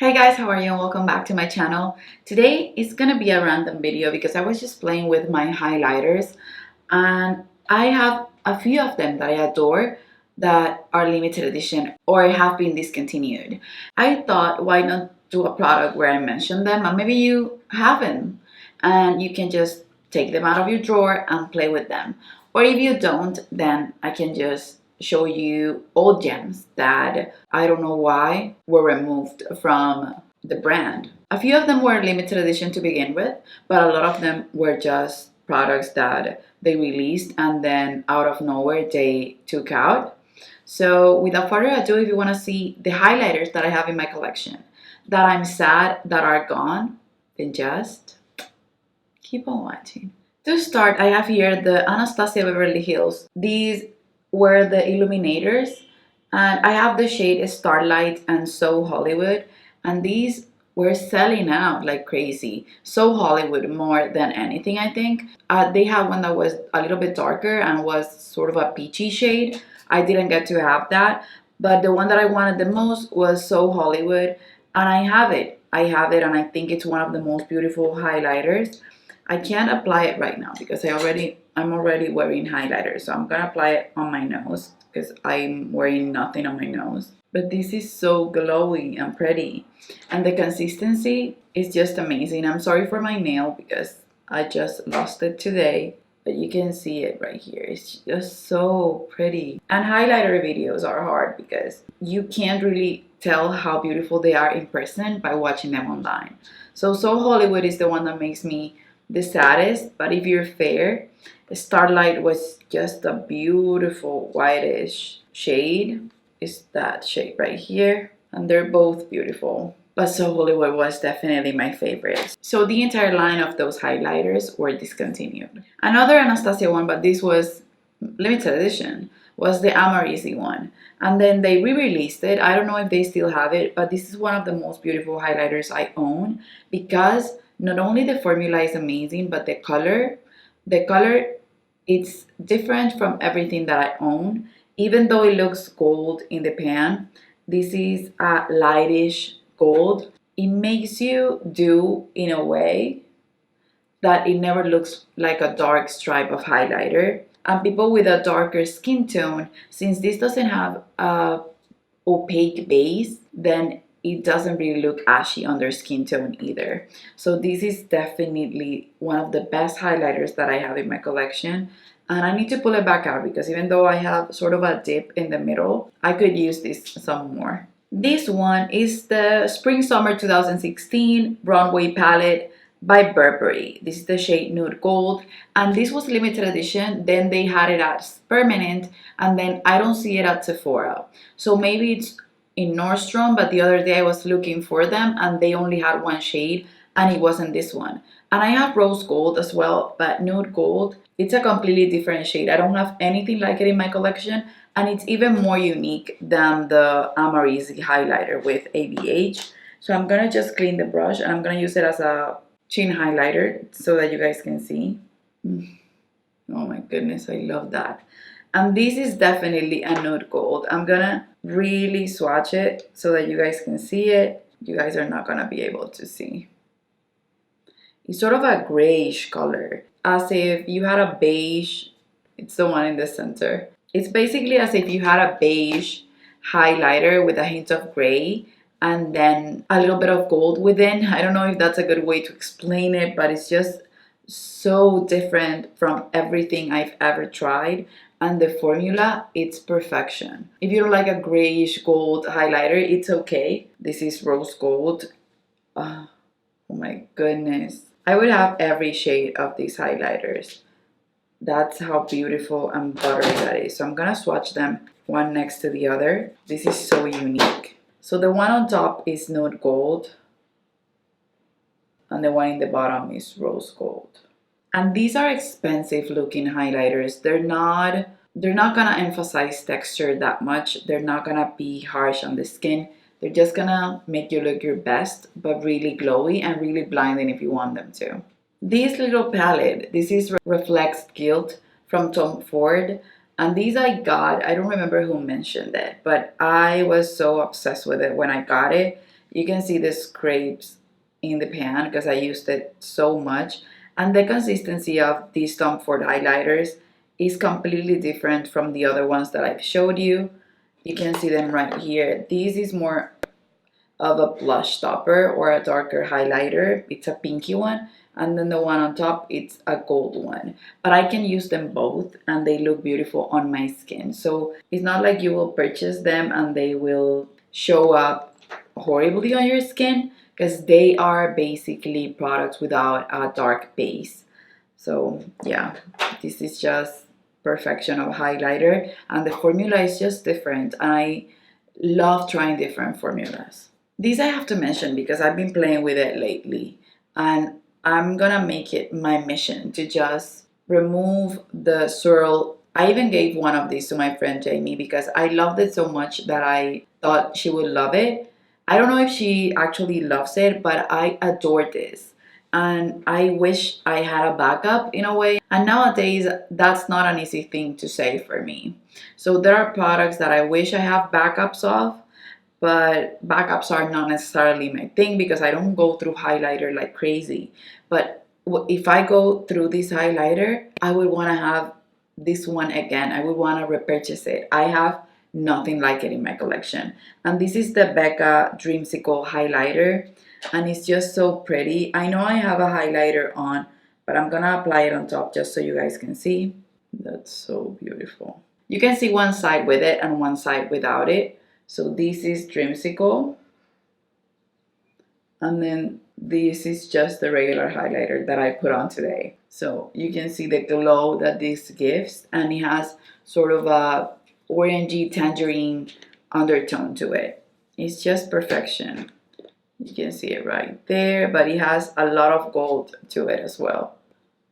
Hey guys, how are you and welcome back to my channel. Today is gonna be a random video because I was just playing with my highlighters and I have a few of them that I adore that are limited edition or have been discontinued. I thought, why not do a product where I mention them and maybe you haven't and you can just take them out of your drawer and play with them. Or if you don't, then I can just show you old gems that I don't know why were removed from the brand. A few of them were limited edition to begin with, but a lot of them were just products that they released and then out of nowhere they took out. So without further ado, if you want to see the highlighters that I have in my collection that I'm sad that are gone, then just keep on watching. To start, I have here the Anastasia Beverly Hills. These were the illuminators and I have the shade Starlight and So Hollywood, and these were selling out like crazy. So Hollywood more than anything, I think. They had one that was a little bit darker and was sort of a peachy shade. I didn't get to have that, but the one that I wanted the most was So Hollywood, and I have it. And I think it's one of the most beautiful highlighters. I can't apply it right now because I'm already wearing highlighter, so I'm gonna apply it on my nose because I'm wearing nothing on my nose. But this is so glowy and pretty, and the consistency is just amazing. I'm sorry for my nail because I just lost it today, but you can see it right here. It's just so pretty. And highlighter videos are hard because you can't really tell how beautiful they are in person by watching them online. So Hollywood is the one that makes me the saddest, but if you're fair, Starlight was just a beautiful whitish shade. It's that shade right here, and they're both beautiful. But So Hollywood was definitely my favorite. So the entire line of those highlighters were discontinued. Another Anastasia one, but this was limited edition, was the amrezy one. And then they re-released it. I don't know if they still have it, but this is one of the most beautiful highlighters I own because not only the formula is amazing, but the color, it's different from everything that I own. Even though it looks gold in the pan, this is a lightish gold. It makes you do in a way that it never looks like a dark stripe of highlighter. And people with a darker skin tone, since this doesn't have a opaque base, then it doesn't really look ashy on their skin tone either. So this is definitely one of the best highlighters that I have in my collection. And I need to pull it back out because even though I have sort of a dip in the middle, I could use this some more. This one is the Spring Summer 2016 Runway Palette by Burberry. This is the shade Nude Gold, and this was limited edition. Then they had it as permanent, and then I don't see it at Sephora. So maybe it's in Nordstrom, but the other day I was looking for them and they only had one shade and it wasn't this one. And I have rose gold as well, but nude gold, it's a completely different shade. I don't have anything like it in my collection, and it's even more unique than the amrezy highlighter with ABH. So I'm gonna just clean the brush and I'm gonna use it as a chin highlighter so that you guys can see. Oh my goodness, I love that. And this is definitely a nude gold. I'm gonna really swatch it so that you guys can see it. You guys are not gonna be able to see. It's sort of a grayish color, as if you had a beige. It's the one in the center. It's basically as if you had a beige highlighter with a hint of gray and then a little bit of gold within. I don't know if that's a good way to explain it, but it's just so different from everything I've ever tried. And the formula, it's perfection. If you don't like a grayish gold highlighter, it's okay. This is rose gold. Oh my goodness. I would have every shade of these highlighters. That's how beautiful and buttery that is. So I'm gonna swatch them one next to the other. This is so unique. So the one on top is nude gold, and the one in the bottom is rose gold. And these are expensive looking highlighters. They're not gonna emphasize texture that much. They're not gonna be harsh on the skin. They're just gonna make you look your best, but really glowy and really blinding if you want them to. This little palette, this is Reflects Guilt from Tom Ford. And these I got, I don't remember who mentioned it, but I was so obsessed with it when I got it You can see the scrapes in the pan because I used it so much. And the consistency of these Tom Ford highlighters is completely different from the other ones that I've showed you. You can see them right here. This is more of a blush topper or a darker highlighter. It's a pinky one. And then the one on top, it's a gold one. But I can use them both and they look beautiful on my skin. So it's not like you will purchase them and they will show up horribly on your skin, because they are basically products without a dark base. So yeah, this is just perfection of highlighter, and the formula is just different. I love trying different formulas. These I have to mention because I've been playing with it lately, and I'm gonna make it my mission to just remove the swirl. I even gave one of these to my friend Jamie because I loved it so much that I thought she would love it. I don't know if she actually loves it, but I adore this. And I wish I had a backup in a way. And nowadays, that's not an easy thing to say for me. So there are products that I wish I have backups of, but backups are not necessarily my thing because I don't go through highlighter like crazy. But if I go through this highlighter, I would want to have this one again. I would want to repurchase it. I have nothing like it in my collection. And this is the Becca Dreamsicle highlighter, and it's just so pretty. I know I have a highlighter on, but I'm gonna apply it on top just so you guys can see. That's so beautiful. You can see one side with it and one side without it. So this is Dreamsicle, and then this is just the regular highlighter that I put on today. So you can see the glow that this gives, and it has sort of a orangey tangerine undertone to it. It's just perfection. You can see it right there, but it has a lot of gold to it as well.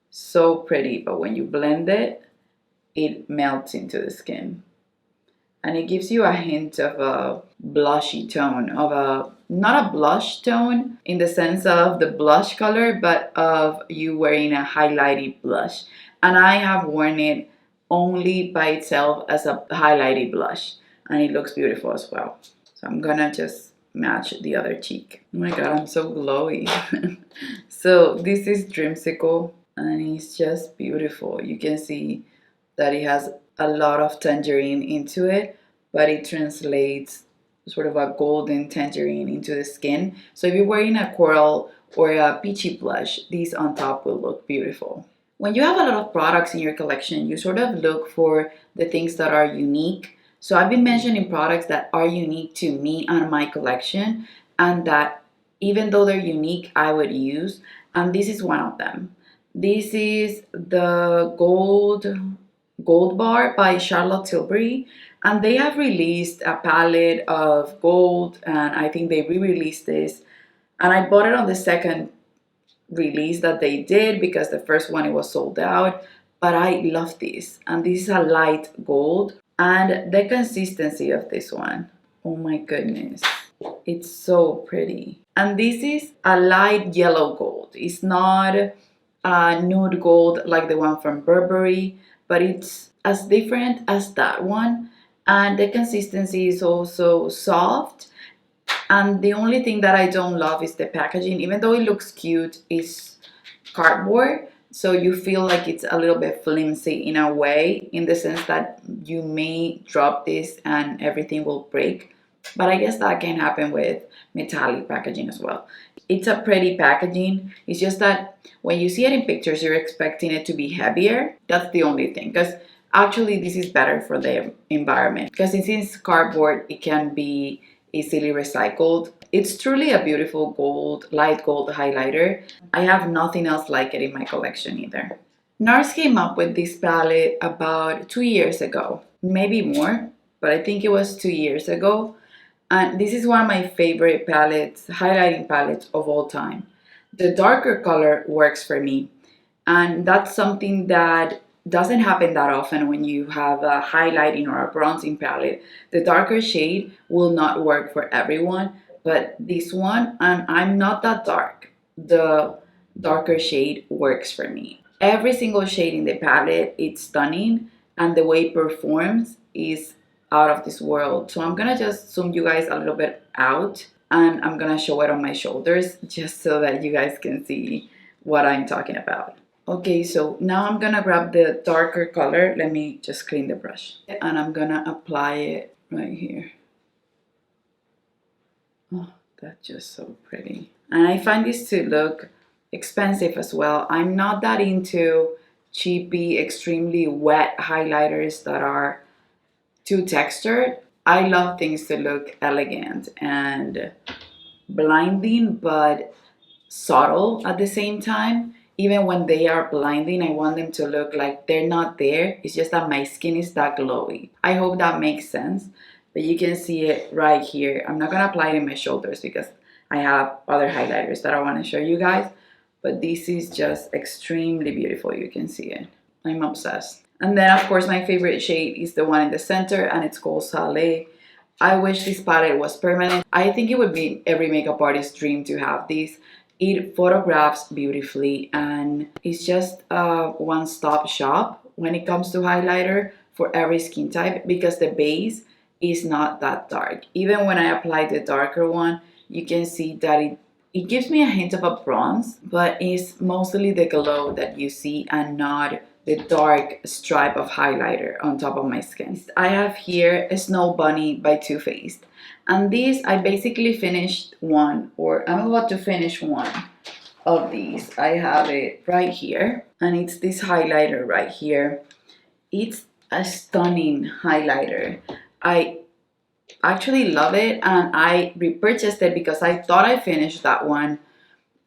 So pretty, but when you blend it, it melts into the skin. And it gives you a hint of a blushy tone, of a, not a blush tone in the sense of the blush color, but of you wearing a highlighted blush. And I have worn it only by itself as a highlighted blush, and it looks beautiful as well. So I'm gonna just match the other cheek. Oh my god, I'm so glowy. So this is Dreamsicle, and it's just beautiful. You can see that it has a lot of tangerine into it, but it translates sort of a golden tangerine into the skin. So if you're wearing a coral or a peachy blush, these on top will look beautiful. When you have a lot of products in your collection, you sort of look for the things that are unique. So I've been mentioning products that are unique to me and my collection, and that even though they're unique, I would use. And this is one of them. This is the Gold Bar by Charlotte Tilbury, and they have released a palette of gold, and I think they re-released this, and I bought it on the second release that they did because the first one it was sold out. But I love this, and this is a light gold, and the consistency of this one, oh my goodness, it's so pretty. And this is a light yellow gold. It's not a nude gold like the one from Burberry, but it's as different as that one, and the consistency is also soft. And the only thing that I don't love is the packaging. Even though it looks cute, it's cardboard, so you feel like it's a little bit flimsy in a way, in the sense that you may drop this and everything will break. But I guess that can happen with metallic packaging as well. It's a pretty packaging. It's just that when you see it in pictures, you're expecting it to be heavier. That's the only thing. Because actually, this is better for the environment. Because since it's cardboard, it can be easily recycled. It's truly a beautiful gold, light gold highlighter. I have nothing else like it in my collection either. NARS came up with this palette about 2 years ago. Maybe more, but I think it was 2 years ago. And this is one of my favorite palettes, highlighting palettes of all time. The darker color works for me, and that's something that doesn't happen that often when you have a highlighting or a bronzing palette. The darker shade will not work for everyone, but this one, and I'm not that dark, the darker shade works for me. Every single shade in the palette, it's stunning, and the way it performs is out of this world. So I'm gonna just zoom you guys a little bit out. and I'm gonna show it on my shoulders just so that you guys can see what I'm talking about. Okay, so now I'm gonna grab the darker color. Let me just clean the brush. And I'm gonna apply it right here. Oh, that's just so pretty. And I find this to look expensive as well. I'm not that into cheapy, extremely wet highlighters that are too textured. I love things to look elegant and blinding, but subtle at the same time. Even when they are blinding, I want them to look like they're not there. It's just that my skin is that glowy. I hope that makes sense. But you can see it right here. I'm not gonna apply it in my shoulders because I have other highlighters that I want to show you guys. But this is just extremely beautiful. You can see it. I'm obsessed. And then of course my favorite shade is the one in the center, and it's called Salé. I wish this palette was permanent. I think it would be every makeup artist's dream to have this. It photographs beautifully, and it's just a one-stop shop when it comes to highlighter for every skin type, because the base is not that dark. Even when I apply the darker one, you can see that it gives me a hint of a bronze, but it's mostly the glow that you see and not the dark stripe of highlighter on top of my skin. I have here a Snow Bunny by Too Faced. And these, I basically finished one, or I'm about to finish one of these. I have it right here, and it's this highlighter right here. It's a stunning highlighter. I actually love it, and I repurchased it because I thought I finished that one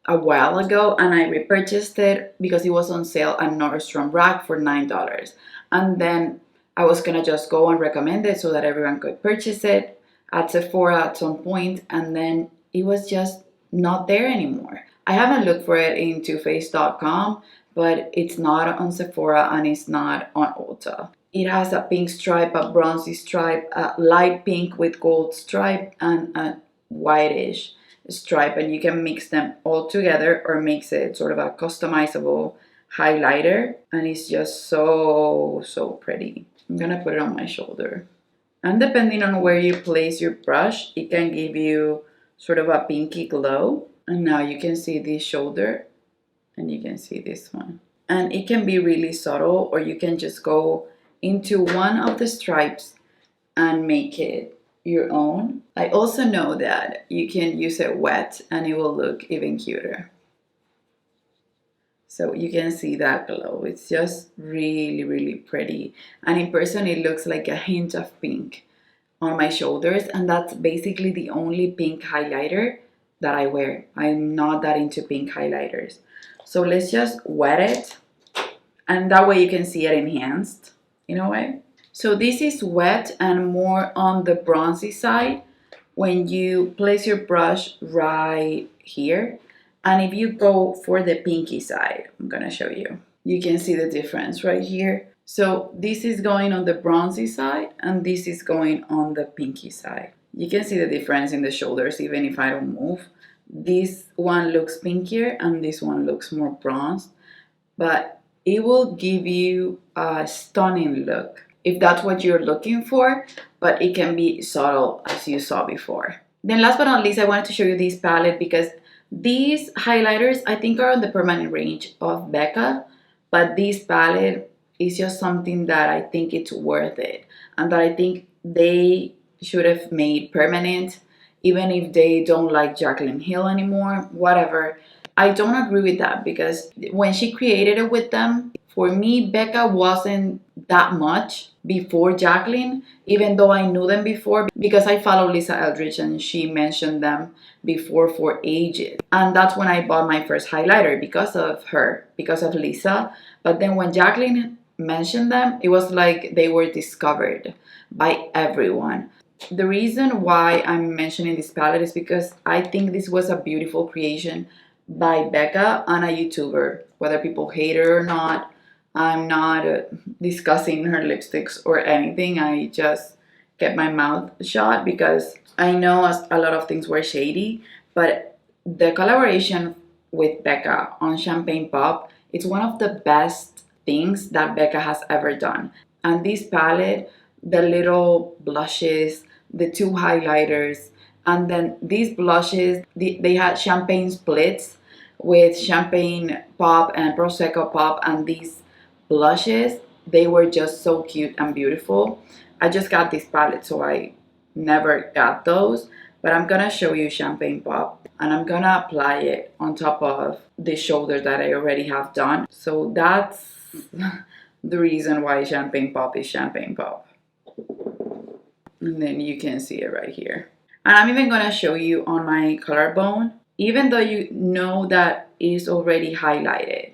a while ago, and I repurchased it because it was on sale at NARS from Rack for $9. And then I was gonna just go and recommend it so that everyone could purchase it at Sephora at some point, and then it was just not there anymore. I haven't looked for it in toofaced.com, but it's not on Sephora and it's not on Ulta. It has a pink stripe, a bronzy stripe, a light pink with gold stripe, and a whitish stripe, and you can mix them all together or mix it sort of a customizable highlighter, and it's just so pretty. I'm gonna put it on my shoulder. And depending on where you place your brush, it can give you sort of a pinky glow. And now you can see this shoulder, and you can see this one. And it can be really subtle, or you can just go into one of the stripes and make it your own. I also know that you can use it wet and it will look even cuter. So you can see that glow. It's just really pretty. And in person, it looks like a hint of pink on my shoulders. And that's basically the only pink highlighter that I wear. I'm not that into pink highlighters. So let's just wet it. And that way you can see it enhanced in a way. So this is wet and more on the bronzy side when you place your brush right here. And if you go for the pinky side, I'm gonna show you. You can see the difference right here. So this is going on the bronzy side and this is going on the pinky side. You can see the difference in the shoulders even if I don't move. This one looks pinkier and this one looks more bronzed, but it will give you a stunning look if that's what you're looking for, but it can be subtle as you saw before. Then last but not least, I wanted to show you this palette because these highlighters I think are on the permanent range of Becca, but this palette is just something that I think it's worth it and that I think they should have made permanent, even if they don't like Jaclyn Hill anymore, whatever. I don't agree with that because when she created it with them, for me, Becca wasn't that much before Jaclyn, even though I knew them before because I follow Lisa Eldridge and she mentioned them before for ages. And that's when I bought my first highlighter because of her, because of Lisa. But then when Jaclyn mentioned them, it was like they were discovered by everyone. The reason why I'm mentioning this palette is because I think this was a beautiful creation by Becca and a YouTuber. Whether people hate her or not, I'm not discussing her lipsticks or anything. I just kept my mouth shut because I know a lot of things were shady, but the collaboration with Becca on Champagne Pop, it's one of the best things that Becca has ever done. And this palette, the little blushes, the two highlighters, And then these blushes, they had champagne splits with champagne pop and prosecco pop, and these blushes, they were just so cute and beautiful. I just got this palette, so I never got those, but I'm gonna show you champagne pop, and I'm gonna apply it on top of the shoulder that I already have done. So that's the reason why champagne pop is champagne pop. And then you can see it right here. And I'm even gonna show you on my collarbone, even though you know that it's already highlighted.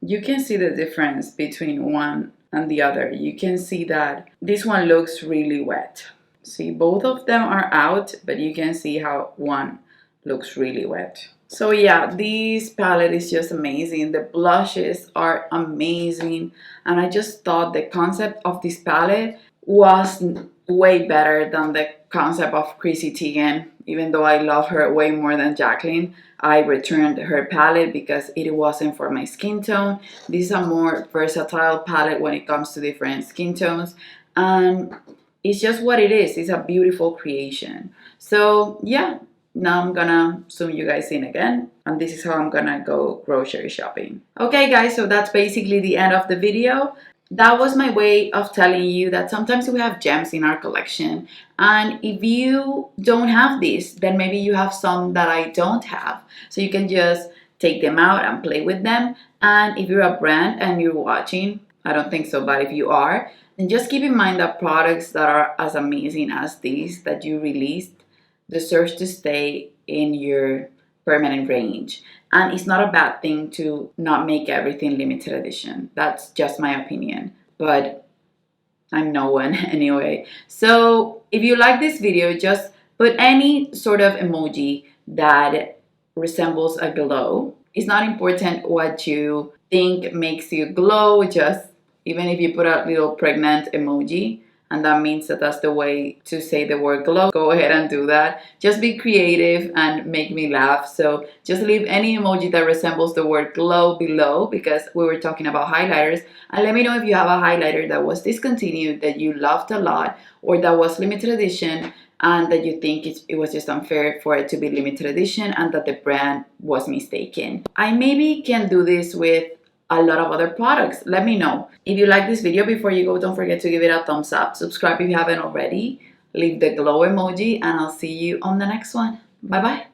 You can see the difference between one and the other. You can see that this one looks really wet. See, both of them are out, but you can see how one looks really wet. So yeah, this palette is just amazing. The blushes are amazing. And I just thought the concept of this palette was way better than the concept of Chrissy Teigen. Even though I love her way more than Jacqueline, I returned her palette because it wasn't for my skin tone. This is a more versatile palette when it comes to different skin tones. And it's just what it is. It's a beautiful creation. So yeah, now I'm gonna zoom you guys in again, and this is how I'm gonna go grocery shopping. Okay guys, so that's basically the end of the video. That was my way of telling you that sometimes we have gems in our collection, and if you don't have this, then maybe you have some that I don't have, so you can just take them out and play with them. And if you're a brand and you're watching, I don't think so, but if you are, then just keep in mind that products that are as amazing as these that you released deserves to stay in your permanent range. And it's not a bad thing to not make everything limited edition. That's just my opinion, but I'm no one anyway. So if you like this video, just put any sort of emoji that resembles a glow. It's not important what you think makes you glow, just even if you put a little pregnant emoji, and that means that that's the way to say the word glow, go ahead and do that. Just be creative and make me laugh. So just leave any emoji that resembles the word glow below, because we were talking about highlighters. And let me know if you have a highlighter that was discontinued that you loved a lot, or that was limited edition and that you think it was just unfair for it to be limited edition and that the brand was mistaken. I maybe can do this with a lot of other products. Let me know. If you like this video, before you go, don't forget to give it a thumbs up. Subscribe if you haven't already. Leave the glow emoji, and I'll see you on the next one. Bye bye.